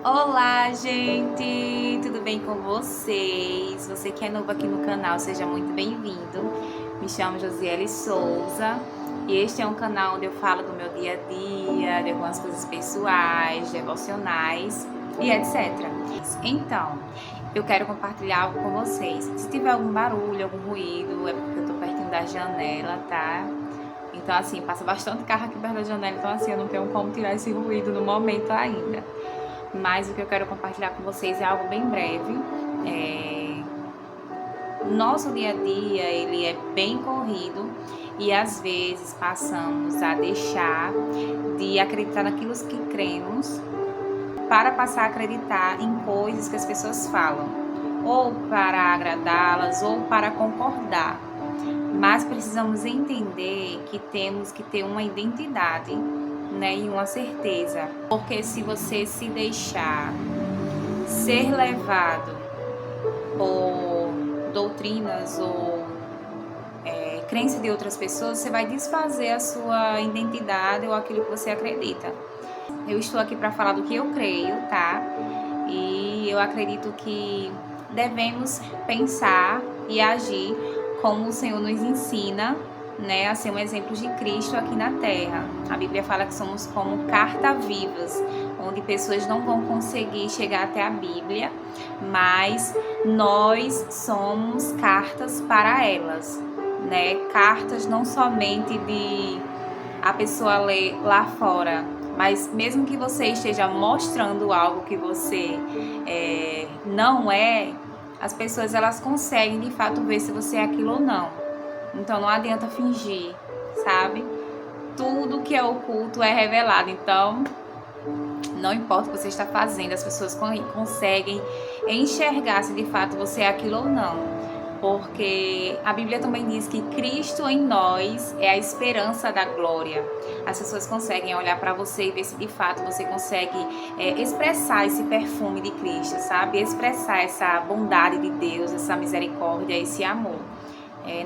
Olá, gente! Tudo bem com vocês? Você que é novo aqui no canal, seja muito bem-vindo. Me chamo Josiele Souza e este é um canal onde eu falo do meu dia a dia, de algumas coisas pessoais, devocionais e etc. Então, eu quero compartilhar algo com vocês. Se tiver algum barulho, algum ruído, é porque eu tô pertinho da janela, tá? Então, assim, passa bastante carro aqui perto da janela, então assim, eu não tenho como tirar esse ruído no momento ainda. Mas o que eu quero compartilhar com vocês é algo bem breve. Nosso dia a dia, ele é bem corrido e às vezes passamos a deixar de acreditar naquilo que cremos para passar a acreditar em coisas que as pessoas falam, ou para agradá-las ou para concordar. Mas precisamos entender que temos que ter uma identidade, né, e uma certeza, porque se você se deixar ser levado por doutrinas ou crença de outras pessoas, você vai desfazer a sua identidade ou aquilo que você acredita. Eu estou aqui para falar do que eu creio, tá? E eu acredito que devemos pensar e agir como o Senhor nos ensina, né, a ser um exemplo de Cristo aqui na Terra. A Bíblia fala que somos como carta-vivas, onde pessoas não vão conseguir chegar até a Bíblia, mas nós somos cartas para elas, né? Cartas não somente de a pessoa ler lá fora, mas mesmo que você esteja mostrando algo que você não é, as pessoas elas conseguem de fato ver se você é aquilo ou não. Então não adianta fingir, sabe? Tudo que é oculto é revelado. Então não importa o que você está fazendo, as pessoas conseguem enxergar se de fato você é aquilo ou não. Porque a Bíblia também diz que Cristo em nós é a esperança da glória. As pessoas conseguem olhar para você e ver se de fato você consegue expressar esse perfume de Cristo, sabe? Expressar essa bondade de Deus, essa misericórdia, esse amor.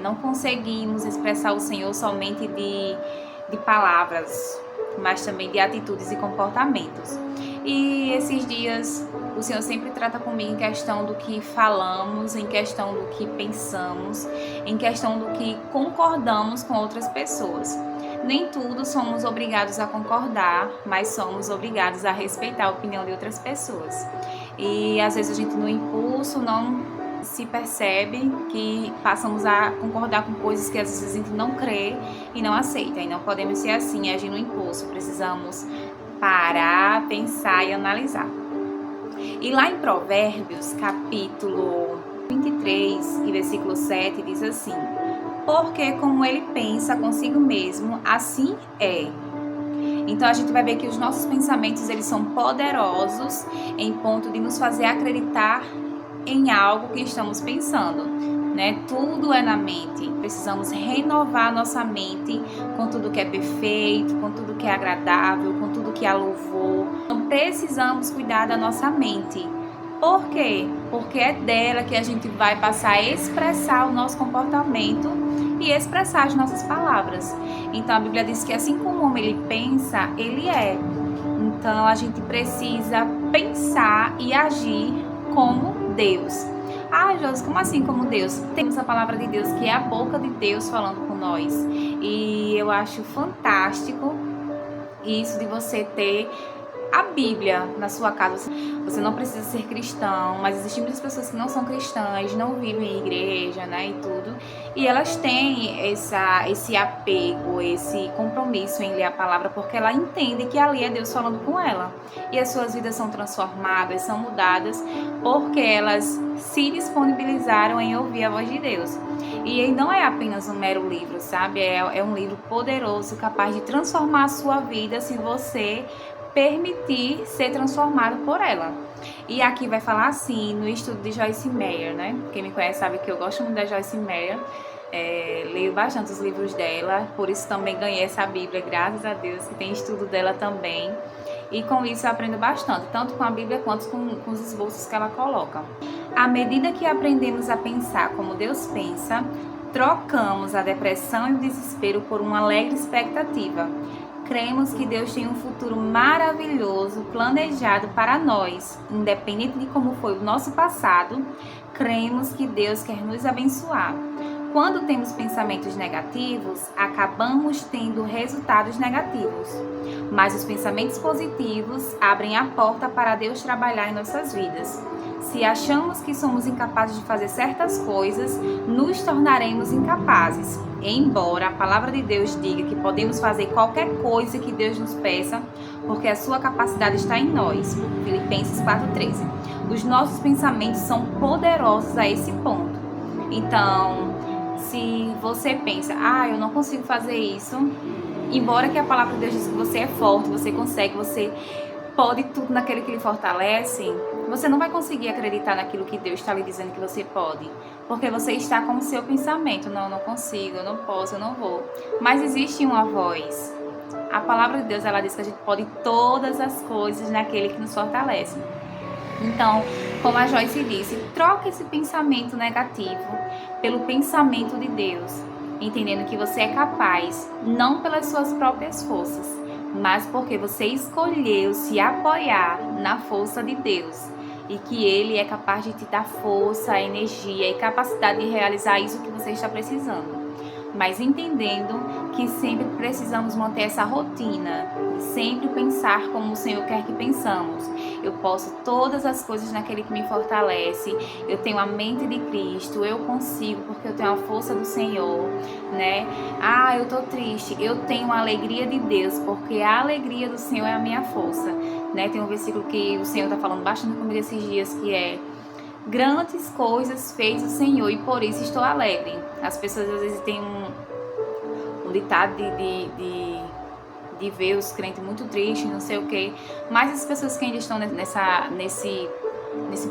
Não conseguimos expressar o Senhor somente de palavras, mas também de atitudes e comportamentos. E esses dias o Senhor sempre trata comigo em questão do que falamos, em questão do que pensamos, em questão do que concordamos com outras pessoas. Nem tudo somos obrigados a concordar, mas somos obrigados a respeitar a opinião de outras pessoas. E às vezes a gente no impulso não se percebe que passamos a concordar com coisas que às vezes a gente não crê e não aceita. E não podemos ser assim, agir no impulso. Precisamos parar, pensar e analisar. E lá em Provérbios, capítulo 23 e versículo 7, diz assim: porque como ele pensa consigo mesmo, assim é. Então a gente vai ver que os nossos pensamentos eles são poderosos em ponto de nos fazer acreditar em algo que estamos pensando, né? Tudo é na mente. Precisamos renovar nossa mente com tudo que é perfeito, com tudo que é agradável, com tudo que é louvor. Então precisamos cuidar da nossa mente. Por quê? Porque é dela que a gente vai passar a expressar o nosso comportamento e expressar as nossas palavras. Então a Bíblia diz que assim como o homem ele pensa, ele é. Então a gente precisa pensar e agir como Deus. Ah, Josi, como assim como Deus? Temos a palavra de Deus, que é a boca de Deus falando com nós. E eu acho fantástico isso de você ter a Bíblia na sua casa. Você não precisa ser cristão, mas existem muitas pessoas que não são cristãs, não vivem em igreja, né, e tudo. E elas têm esse apego, esse compromisso em ler a palavra, porque ela entende que ali é Deus falando com ela. E as suas vidas são transformadas, são mudadas, porque elas se disponibilizaram em ouvir a voz de Deus. E não é apenas um mero livro, sabe? É um livro poderoso, capaz de transformar a sua vida se você permitir ser transformado por ela. E aqui vai falar assim, no estudo de Joyce Meyer, né? Quem me conhece sabe que eu gosto muito da Joyce Meyer. Leio bastante os livros dela, por isso também ganhei essa Bíblia, graças a Deus, que tem estudo dela também. E com isso eu aprendo bastante, tanto com a Bíblia quanto com os esboços que ela coloca. À medida que aprendemos a pensar como Deus pensa, trocamos a depressão e o desespero por uma alegre expectativa. Cremos que Deus tem um futuro maravilhoso planejado para nós, independente de como foi o nosso passado. Cremos que Deus quer nos abençoar. Quando temos pensamentos negativos, acabamos tendo resultados negativos. Mas os pensamentos positivos abrem a porta para Deus trabalhar em nossas vidas. Se achamos que somos incapazes de fazer certas coisas, nos tornaremos incapazes. Embora a palavra de Deus diga que podemos fazer qualquer coisa que Deus nos peça, porque a sua capacidade está em nós. Filipenses 4:13. Os nossos pensamentos são poderosos a esse ponto. Então, se você pensa, eu não consigo fazer isso, embora que a palavra de Deus diz que você é forte, você consegue, você pode tudo naquele que lhe fortalece, você não vai conseguir acreditar naquilo que Deus está lhe dizendo que você pode, porque você está com o seu pensamento, não, eu não consigo, eu não posso, eu não vou. Mas existe uma voz. A palavra de Deus, ela diz que a gente pode todas as coisas naquele que nos fortalece. Então, como a Joyce disse, troca esse pensamento negativo pelo pensamento de Deus, entendendo que você é capaz, não pelas suas próprias forças, mas porque você escolheu se apoiar na força de Deus e que Ele é capaz de te dar força, energia e capacidade de realizar isso que você está precisando. Mas entendendo que sempre precisamos manter essa rotina, sempre pensar como o Senhor quer que pensamos. Eu posso todas as coisas naquele que me fortalece, eu tenho a mente de Cristo, eu consigo porque eu tenho a força do Senhor, né? Eu tô triste, eu tenho a alegria de Deus, porque a alegria do Senhor é a minha força, né? Tem um versículo que o Senhor tá falando bastante comigo esses dias, que é: grandes coisas fez o Senhor e por isso estou alegre. As pessoas às vezes têm um ditado de ver os crentes muito tristes, não sei o que, mas as pessoas que ainda estão nesse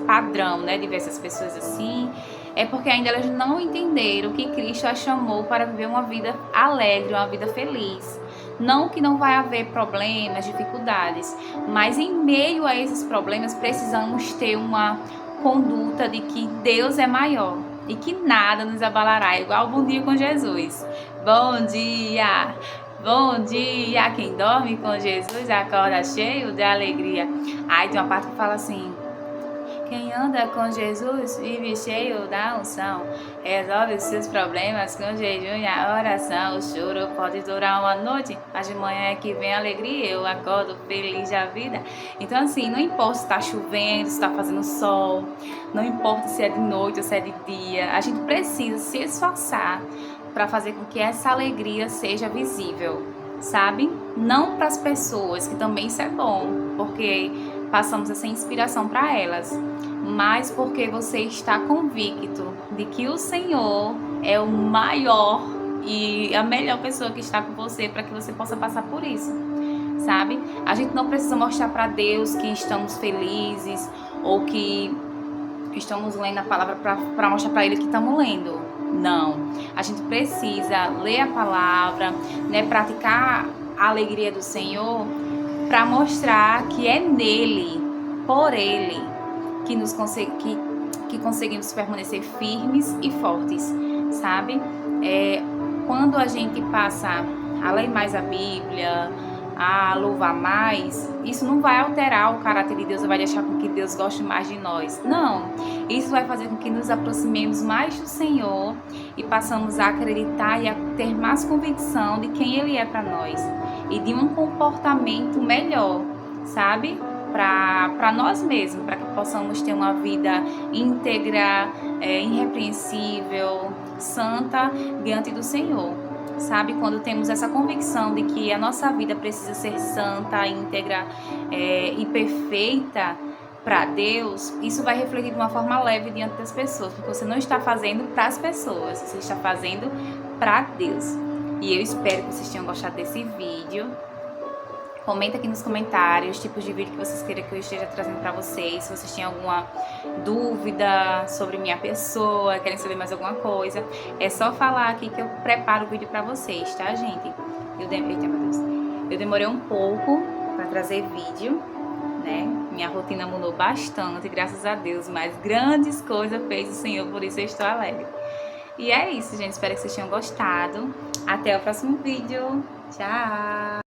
padrão, né, de ver essas pessoas assim, é porque ainda elas não entenderam que Cristo as chamou para viver uma vida alegre, uma vida feliz. Não que não vai haver problemas, dificuldades, mas em meio a esses problemas precisamos ter uma conduta de que Deus é maior e que nada nos abalará, igual Bom Dia com Jesus. Bom dia! Bom dia! Quem dorme com Jesus acorda cheio de alegria. Tem uma parte que fala assim: quem anda com Jesus vive cheio da unção, resolve os seus problemas com jejum e a oração. O choro pode durar uma noite, mas de manhã é que vem a alegria, eu acordo feliz da vida. Então assim, não importa se está chovendo, se está fazendo sol, não importa se é de noite ou se é de dia, a gente precisa se esforçar para fazer com que essa alegria seja visível, sabe? Não para as pessoas, que também isso é bom, porque passamos essa inspiração para elas, mas porque você está convicto de que o Senhor é o maior e a melhor pessoa que está com você para que você possa passar por isso, sabe? A gente não precisa mostrar para Deus que estamos felizes ou que estamos lendo a palavra para mostrar para Ele que estamos lendo. Não, a gente precisa ler a palavra, né, praticar a alegria do Senhor, para mostrar que é nele, por Ele, que conseguimos permanecer firmes e fortes, sabe? Quando a gente passa a ler mais a Bíblia, a louvar mais, isso não vai alterar o caráter de Deus, não vai deixar com que Deus goste mais de nós. Não, isso vai fazer com que nos aproximemos mais do Senhor e passamos a acreditar e a ter mais convicção de quem Ele é para nós e de um comportamento melhor, sabe? Para nós mesmos, para que possamos ter uma vida íntegra, irrepreensível, santa diante do Senhor. Sabe, quando temos essa convicção de que a nossa vida precisa ser santa, íntegra e perfeita para Deus, isso vai refletir de uma forma leve diante das pessoas, porque você não está fazendo para as pessoas, você está fazendo para Deus. E eu espero que vocês tenham gostado desse vídeo. Comenta aqui nos comentários tipos de vídeo que vocês queiram que eu esteja trazendo para vocês. Se vocês têm alguma dúvida sobre minha pessoa, querem saber mais alguma coisa, é só falar aqui que eu preparo o vídeo para vocês, tá, gente? Eu demorei um pouco para trazer vídeo, né? Minha rotina mudou bastante, graças a Deus, mas grandes coisas fez o Senhor, por isso eu estou alegre. E é isso, gente. Espero que vocês tenham gostado. Até o próximo vídeo. Tchau!